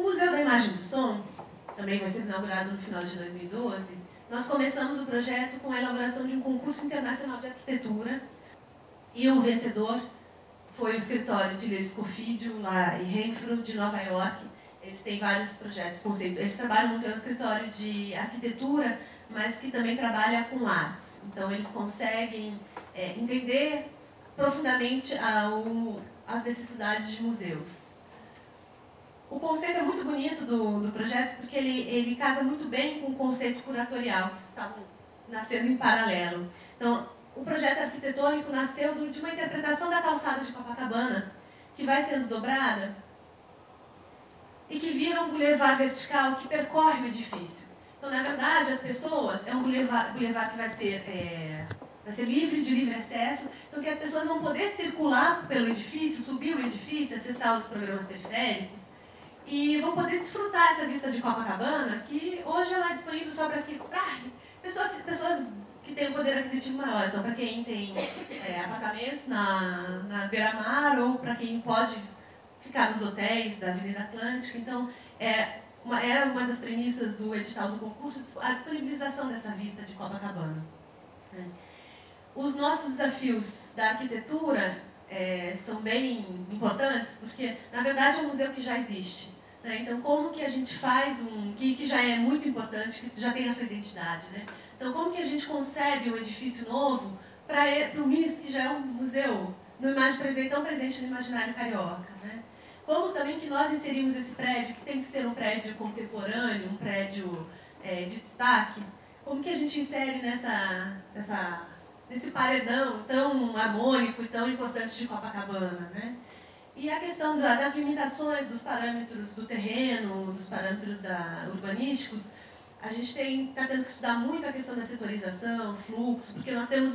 O Museu da Imagem do Som, também vai ser inaugurado no final de 2012, nós começamos o projeto com a elaboração de um concurso internacional de arquitetura, e o vencedor foi o escritório de Lewis Scofidio, lá em Renfrew, de Nova York. Eles têm vários projetos, conceitos. Eles trabalham muito, é um escritório de arquitetura, mas que também trabalha com artes. Então, eles conseguem entender profundamente as necessidades de museus. O conceito é muito bonito do projeto, porque ele casa muito bem com o conceito curatorial, que estavam nascendo em paralelo. Então, o projeto arquitetônico nasceu de uma interpretação da calçada de Copacabana, que vai sendo dobrada e que vira um bulevar vertical que percorre o edifício. Então, na verdade, as pessoas, é um bulevar que vai ser livre, de livre acesso, então que as pessoas vão poder circular pelo edifício, subir o edifício, acessar os programas periféricos, e vão poder desfrutar essa vista de Copacabana, que hoje ela é disponível só para pessoas que têm um poder aquisitivo maior. Então, para quem tem apartamentos na beira-mar, ou para quem pode ficar nos hotéis da Avenida Atlântica. Então, era uma das premissas do edital do concurso a disponibilização dessa vista de Copacabana. Os nossos desafios da arquitetura são bem importantes, porque, na verdade, é um museu que já existe. Então, como que a gente faz que já é muito importante, que já tem a sua identidade, né? Então, como que a gente concebe um edifício novo para o MIS, que já é um museu tão presente no imaginário carioca, né? Como também que nós inserimos esse prédio, que tem que ser um prédio contemporâneo, um prédio de destaque, como que a gente insere nesse paredão tão harmônico e tão importante de Copacabana, né? E a questão das limitações dos parâmetros do terreno, dos parâmetros urbanísticos, a gente está tendo que estudar muito a questão da setorização, fluxo, porque nós temos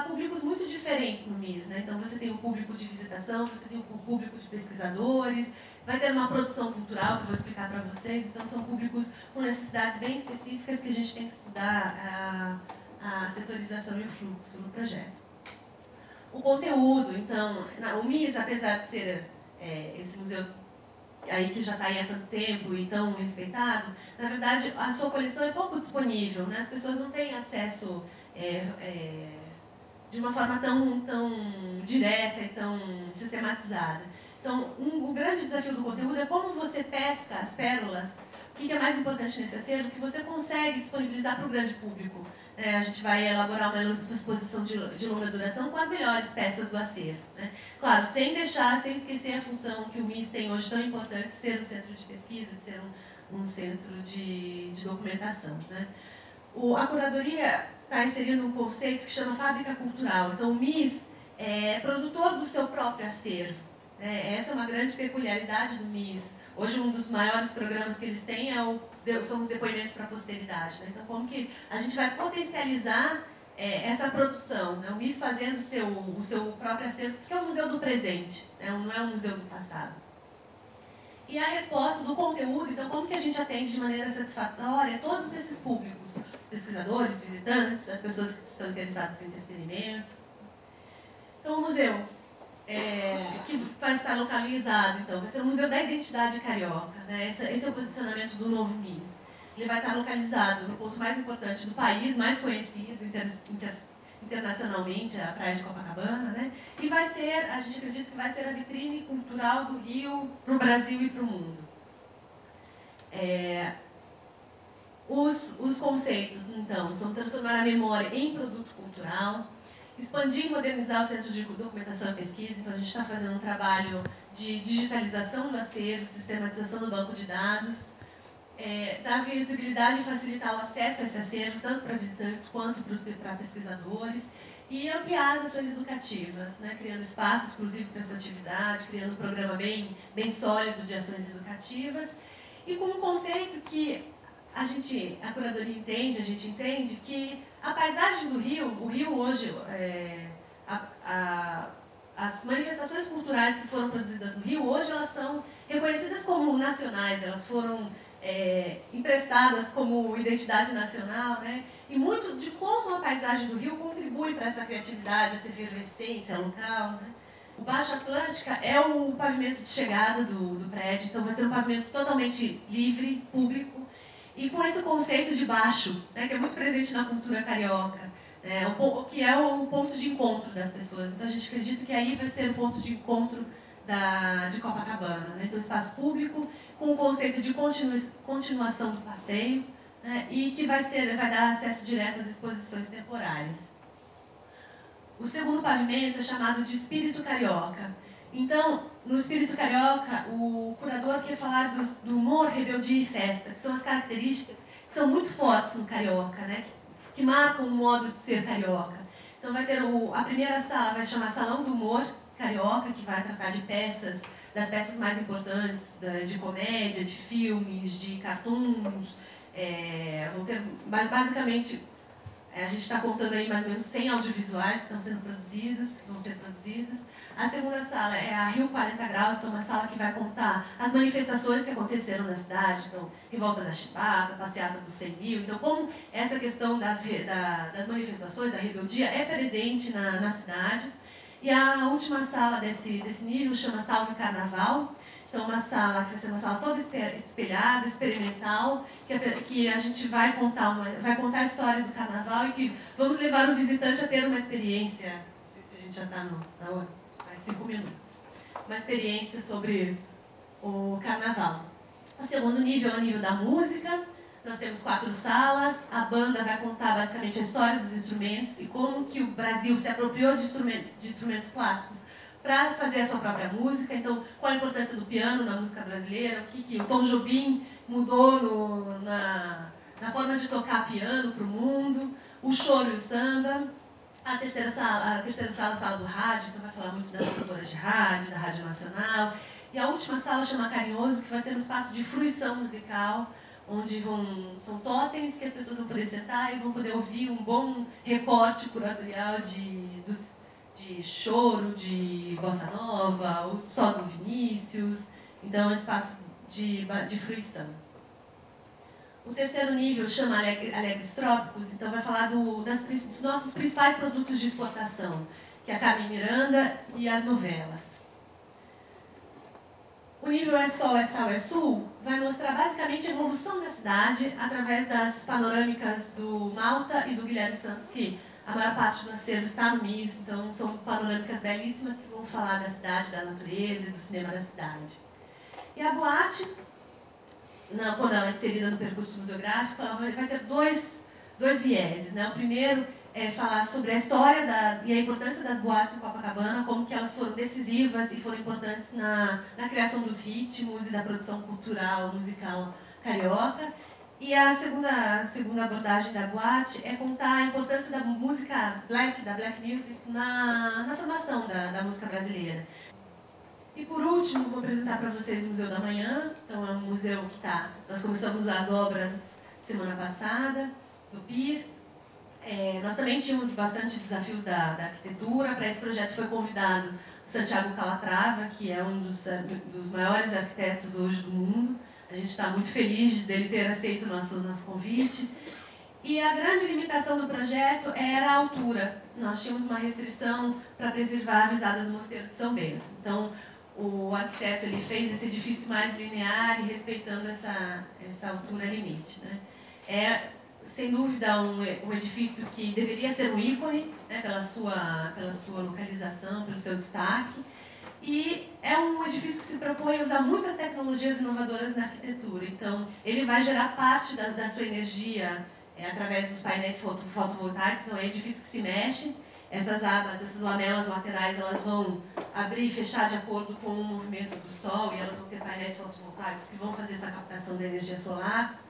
públicos muito diferentes no MIS, né? Então, você tem um público de visitação, você tem um público de pesquisadores, vai ter uma produção cultural, que eu vou explicar para vocês. Então, são públicos com necessidades bem específicas que a gente tem que estudar a setorização e o fluxo no projeto. O conteúdo, então, o MIS, apesar de ser esse museu aí que já está aí há tanto tempo e tão respeitado, na verdade, a sua coleção é pouco disponível, né? As pessoas não têm acesso de uma forma tão direta e tão sistematizada. Então, o grande desafio do conteúdo é como você pesca as pérolas, o que é mais importante nesse acervo, que você consegue disponibilizar para o grande público. A gente vai elaborar uma exposição de longa duração com as melhores peças do acervo, né? Claro, sem esquecer a função que o MIS tem hoje tão importante, de ser um centro de pesquisa, de ser um centro de documentação, né? A curadoria está inserindo um conceito que chama fábrica cultural. Então, o MIS é produtor do seu próprio acervo, né? Essa é uma grande peculiaridade do MIS. Hoje, um dos maiores programas que eles têm são os depoimentos para a posteridade, né? Então, como que a gente vai potencializar essa produção, né? O MIS fazendo o seu próprio acervo, porque é um museu do presente, né? Não é um museu do passado. E a resposta do conteúdo, então, como que a gente atende de maneira satisfatória todos esses públicos, os pesquisadores, visitantes, as pessoas que estão interessadas em entretenimento. Então, o museu que vai estar localizado, então, vai ser o Museu da Identidade Carioca, né? Esse é o posicionamento do novo MIS. Ele vai estar localizado no ponto mais importante do país, mais conhecido internacionalmente, a Praia de Copacabana, né? E vai ser, a gente acredita que vai ser a vitrine cultural do Rio para o Brasil e para o mundo. Os conceitos, então, são transformar a memória em produto cultural, expandir e modernizar o Centro de Documentação e Pesquisa. Então, a gente está fazendo um trabalho de digitalização do acervo, sistematização do banco de dados, dar visibilidade e facilitar o acesso a esse acervo, tanto para visitantes quanto para pesquisadores, e ampliar as ações educativas, né? Criando espaço exclusivo para essa atividade, criando um programa bem sólido de ações educativas, e com um conceito que a curadoria entende, a gente entende que a paisagem do Rio, o Rio hoje, as manifestações culturais que foram produzidas no Rio, hoje elas são reconhecidas como nacionais, elas foram emprestadas como identidade nacional, né? E muito de como a paisagem do Rio contribui para essa criatividade, essa efervescência local, né? O Baixo Atlântica é o pavimento de chegada do prédio, então vai ser um pavimento totalmente livre, público, e com esse conceito de baixo, né, que é muito presente na cultura carioca, que é o ponto de encontro das pessoas. Então a gente acredita que aí vai ser o ponto de encontro de Copacabana. Né? Então, espaço público com o conceito de continuação do passeio, né, e que vai dar acesso direto às exposições temporárias. O segundo pavimento é chamado de Espírito Carioca. Então, no Espírito Carioca, o curador quer falar do humor, rebeldia e festa, que são as características que são muito fortes no carioca, né? Que marcam o modo de ser carioca. Então, vai ter a primeira sala, vai chamar Salão do Humor Carioca, que vai tratar de peças, das peças mais importantes, de comédia, de filmes, de cartoons. Vão ter, basicamente, a gente está contando aí mais ou menos 100 audiovisuais que estão sendo produzidos, que vão ser produzidos. A segunda sala é a Rio 40 Graus, então uma sala que vai contar as manifestações que aconteceram na cidade, então Revolta da Chibata, Passeata dos 100 mil, então como essa questão das manifestações, da rebeldia, é presente na cidade. E a última sala desse nível chama Salve Carnaval. Então, uma sala que vai ser uma sala toda espelhada, experimental, que a gente vai contar a história do carnaval e que vamos levar o visitante a ter uma experiência, não sei se a gente já está na hora, 5 minutos, uma experiência sobre o carnaval. O segundo nível é o nível da música. Nós temos 4 salas, a banda vai contar basicamente a história dos instrumentos e como que o Brasil se apropriou de instrumentos clássicos para fazer a sua própria música. Então, qual a importância do piano na música brasileira, o que o Tom Jobim mudou na forma de tocar piano para o mundo, o choro e o samba. A terceira sala, a sala do rádio, então vai falar muito das produtoras de rádio, da Rádio Nacional. E a última sala chama Carinhoso, que vai ser um espaço de fruição musical, onde são totens que as pessoas vão poder sentar e vão poder ouvir um bom recorte curatorial de choro, de bossa nova, ou só do Vinícius. Então, é um espaço de fruição. O terceiro nível chama Alegres Trópicos, então vai falar dos nossos principais produtos de exportação, que é a Carmen Miranda e as novelas. O nível É Sol, É Sal, É Sul vai mostrar basicamente a evolução da cidade através das panorâmicas do Malta e do Guilherme Santos, que a maior parte do acervo está no MIS, então são panorâmicas belíssimas que vão falar da cidade, da natureza e do cinema da cidade. E a boate, quando ela é inserida no percurso museográfico, ela vai ter dois vieses. Né? O primeiro é falar sobre a história e a importância das boates em Copacabana, como que elas foram decisivas e foram importantes na criação dos ritmos e da produção cultural, musical carioca. E a segunda abordagem da boate é contar a importância da música black, da black music, na formação da música brasileira. E por último, vou apresentar para vocês o Museu da Manhã. Então é um museu que nós começamos as obras semana passada, do PIR. Nós também tínhamos bastante desafios da arquitetura. Para esse projeto foi convidado o Santiago Calatrava, que é um dos maiores arquitetos hoje do mundo. A gente está muito feliz dele ter aceito o nosso convite. E a grande limitação do projeto era a altura. Nós tínhamos uma restrição para preservar a visada do Mosteiro de São Bento. Então, o arquiteto ele fez esse edifício mais linear e respeitando essa altura limite. Né? É, sem dúvida, um edifício que deveria ser um ícone, né, pela sua localização, pelo seu destaque. E é um edifício que se propõe a usar muitas tecnologias inovadoras na arquitetura. Então, ele vai gerar parte da sua energia através dos painéis fotovoltaicos. Então, é um edifício que se mexe. Essas abas, essas lamelas laterais, elas vão abrir e fechar de acordo com o movimento do Sol e elas vão ter painéis fotovoltaicos que vão fazer essa captação da energia solar.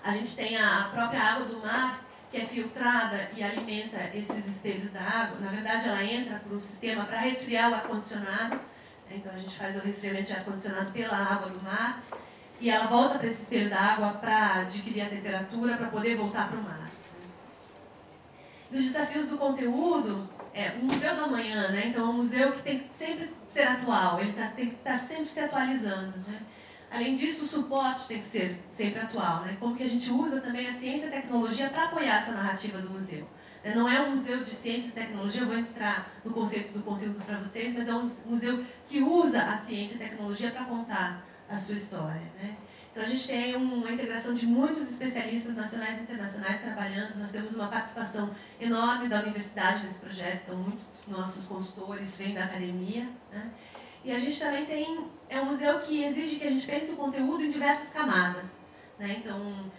A gente tem a própria água do mar, que é filtrada e alimenta esses espelhos da água. Na verdade, ela entra por um sistema para resfriar o ar-condicionado. Então, a gente faz o resfriamento de ar-condicionado pela água do mar. E ela volta para esse espelho da água para adquirir a temperatura, para poder voltar para o mar. Os desafios do conteúdo, o Museu da Manhã, né? Então, é um museu que tem que sempre ser atual, ele tem que estar sempre se atualizando. Né? Além disso, o suporte tem que ser sempre atual. Né? Como que a gente usa também a ciência e a tecnologia para apoiar essa narrativa do museu. Não é um museu de ciências e tecnologia, eu vou entrar no conceito do conteúdo para vocês, mas é um museu que usa a ciência e tecnologia para contar a sua história, né? Então, a gente tem uma integração de muitos especialistas nacionais e internacionais trabalhando. Nós temos uma participação enorme da universidade nesse projeto, então muitos dos nossos consultores vêm da academia, né? E a gente também tem, é um museu que exige que a gente pense o conteúdo em diversas camadas, né? Então,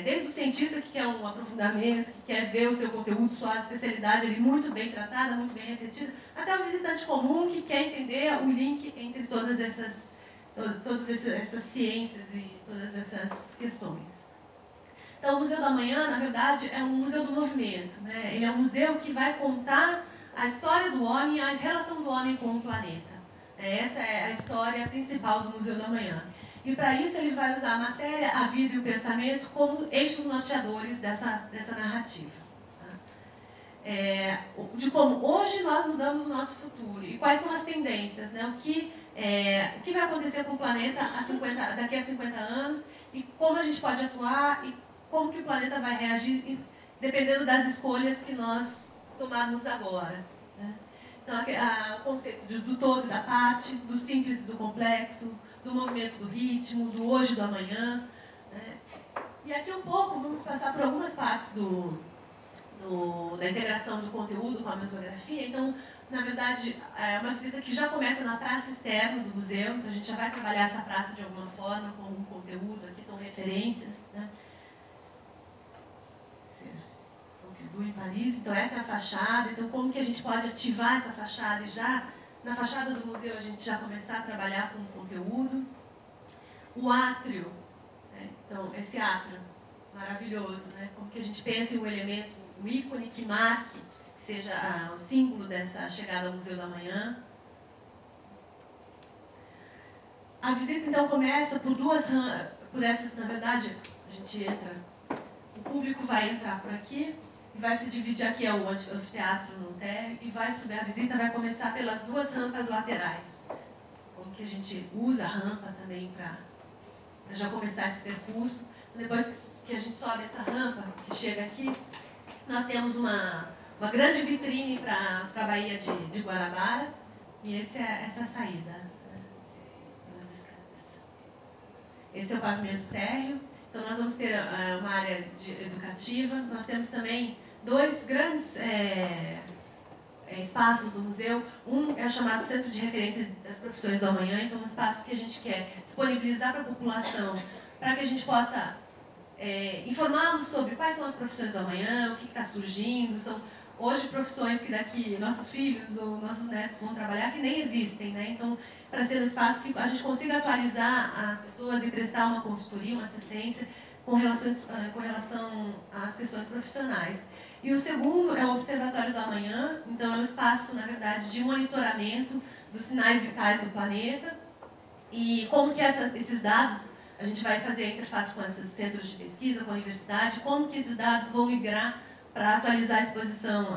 desde o cientista que quer um aprofundamento, que quer ver o seu conteúdo, sua especialidade ali muito bem tratada, muito bem refletida, até o visitante comum que quer entender o link entre todas essas ciências e todas essas questões. Então, o Museu da Manhã, na verdade, é um museu do movimento, né? Ele é um museu que vai contar a história do homem e a relação do homem com o planeta. Essa é a história principal do Museu da Manhã. E, para isso, ele vai usar a matéria, a vida e o pensamento como eixos norteadores dessa narrativa. De como hoje nós mudamos o nosso futuro e quais são as tendências, né? O que vai acontecer com o planeta daqui a 50 anos e como a gente pode atuar e como que o planeta vai reagir dependendo das escolhas que nós tomarmos agora, né? Então, o conceito do todo e da parte, do simples e do complexo, do movimento do ritmo, do hoje e do amanhã, né? E aqui um pouco vamos passar por algumas partes da integração do conteúdo com a museografia. Então, na verdade, é uma visita que já começa na praça externa do museu, então a gente já vai trabalhar essa praça de alguma forma, com algum conteúdo, aqui são referências, né? Pompidou em Paris, então essa é a fachada, então como que a gente pode ativar essa fachada e já, na fachada do museu, a gente já começar a trabalhar com o conteúdo. O átrio, né? Então esse átrio maravilhoso, né? Como que a gente pensa em um elemento, um ícone que marque, que seja o símbolo dessa chegada ao Museu da Manhã. A visita, então, começa por essas, na verdade, a gente entra, o público vai entrar por aqui, e vai se dividir, aqui é o anfiteatro no térreo, e vai subir, a visita vai começar pelas duas rampas laterais. Como que a gente usa a rampa também para já começar esse percurso. Depois que a gente sobe essa rampa, que chega aqui, nós temos uma grande vitrine para a Baía de Guanabara, e essa é a saída. Esse é o pavimento térreo. Então, nós vamos ter uma área educativa. Nós temos também dois grandes espaços do museu. Um é o chamado Centro de Referência das Profissões do Amanhã. Então, um espaço que a gente quer disponibilizar para a população, para que a gente possa informá-los sobre quais são as profissões do amanhã, o que está surgindo. São hoje profissões que daqui nossos filhos ou nossos netos vão trabalhar que nem existem, né? Então, para ser um espaço que a gente consiga atualizar as pessoas e prestar uma consultoria, uma assistência com relação às questões profissionais. E o segundo é o Observatório do Amanhã. Então, é um espaço, na verdade, de monitoramento dos sinais vitais do planeta e como que esses dados, a gente vai fazer a interface com esses centros de pesquisa, com a universidade, como que esses dados vão migrar para atualizar a exposição,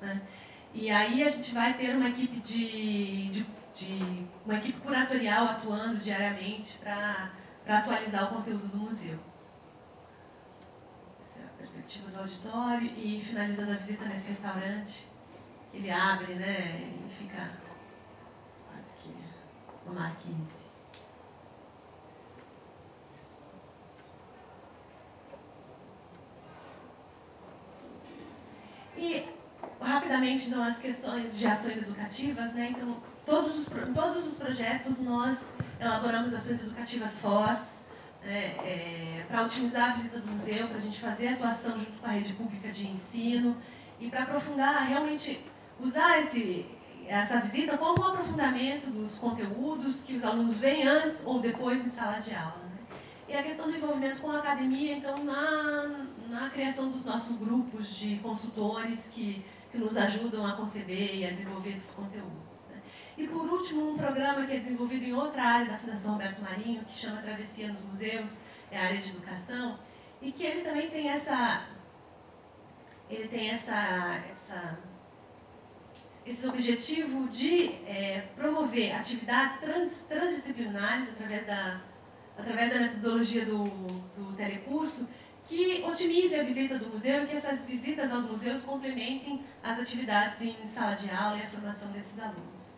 né? E aí a gente vai ter uma equipe uma equipe curatorial atuando diariamente para atualizar o conteúdo do museu. Essa é a perspectiva do auditório e finalizando a visita nesse restaurante, ele abre, né, e fica quase que uma marquinha. E, rapidamente, então, as questões de ações educativas, né? Então, todos os projetos nós elaboramos ações educativas fortes, né, para otimizar a visita do museu, para a gente fazer atuação junto com a rede pública de ensino e para aprofundar, realmente, usar essa visita como um aprofundamento dos conteúdos que os alunos veem antes ou depois em sala de aula. E a questão do envolvimento com a academia, então, na criação dos nossos grupos de consultores que nos ajudam a conceber e a desenvolver esses conteúdos, né? E, por último, um programa que é desenvolvido em outra área da Fundação Roberto Marinho, que chama Travessia nos Museus, é a área de educação, e que ele também tem esse objetivo de promover atividades transdisciplinares através da metodologia do telecurso, que otimize a visita do museu e que essas visitas aos museus complementem as atividades em sala de aula e a formação desses alunos.